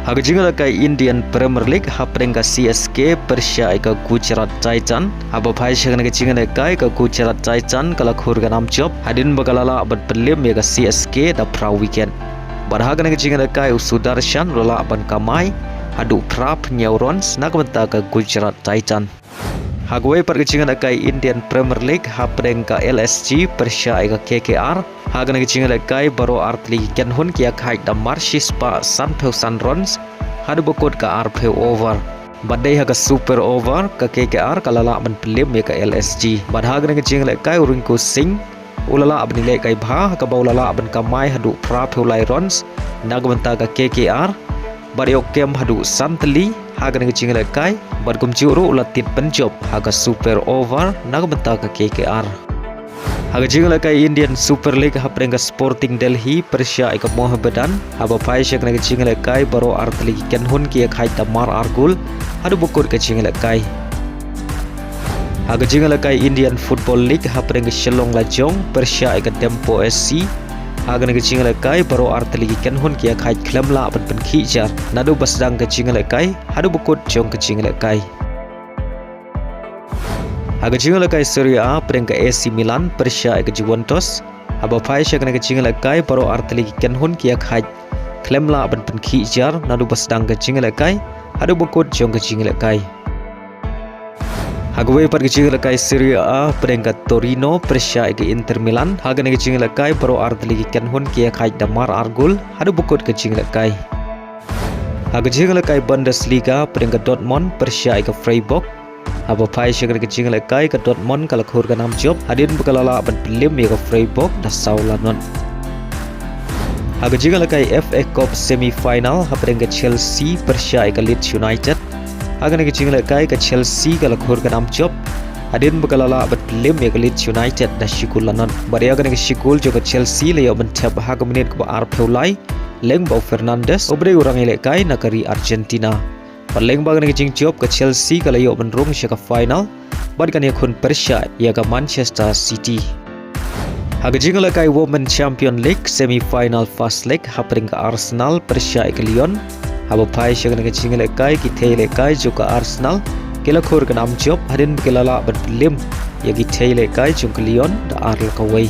Haga jingle kai Indian Premier League hapreng ka CSK Persia ka Gujarat Titan aba phai shagna ka jingle kai ka Gujarat Titan kala khur ka nam job hadin bagalala aban pelim ka CSK da pra weekend barhaga ka jingle kai Sudarshan rola aban kamai adu prap nyaurons nakmenta ka Gujarat Titan Hagway par ka jingle kai Indian Premier League hapreng ka LSG Persia ka KKR Hagan jingle kai baro artli ken hun kia khai da marshis pa sanpeu sanrons hadu bokot ka arpeu over badai haga super over ka KKR kalala ban pelim ka LSG bad hagan jingle kai Rung sing ulala abnile kai bha ka baulala ban kamai hadu prapeu lairons nagmenta ka KKR bad yok kem hadu santli hagan jingle kai bad kumjuru ulatit penjob haga super over nagmenta ka KKR Haga jingle kai Indian Super League hapreng ka Sporting Delhi Persia ka Mohammedan aba phai shak na jingle kai baro artli ken hun ki khai tamar argul hadu bukut ka jingle kai Haga jingle kai Indian Football League hapreng ka Shillong Lajong Persia ka Tempo SC haga na jingle kai baro artli ken hun ki khai khlamla ban pen khijar nadu basdang ka jingle kai hadu bukut jong ka jingle kai Haga jingle kai Serie A preng ka AC Milan Persia ka Juventus aba phai shak na jingle kai baro artli ken hun ki khai khlemla ban pen khijar nadu basdang ka jingle kai hadu bukut jong ka jingle kai Hagway par ka jingle kai Serie A preng ka Torino Persia ka Inter Milan haga na jingle kai baro artli ken hun ki khai damar argul hadu bukut ka jingle kai Haga jingle kai Bundesliga preng ka Dortmund Persia ka Freiburg aba phai shagr ka jingle kai ka Dortmund kala khur ka nam job hadin bukalala ban pelim ka Freiburg da saulanon haga jingle kai FA Cup semi final hapreng ka Chelsea Persia ka Leeds United haga ka jingle kai ka Chelsea kala khur ka nam job hadin bukalala ban pelim ka Leeds United da shikulanon bari haga ka shikul jo ka Chelsea le ban thab haga minit ka ar pheulai Lyngba Fernandes obre urang ile kai nakari Argentina Lyngba ka jing job ka Chelsea kala yo ban Rung ka final bad kan yakun Persia ya ka Manchester City haga jingle kai Women Champion League semi final first leg hapreng ka Arsenal Persia ka Lyon haba phai shagna ka jingle kai ki thele kai jo ka Arsenal kila khur ka nam job hadin kelala ban lim ya ki thele kai jo ka Lyon da ar ka wai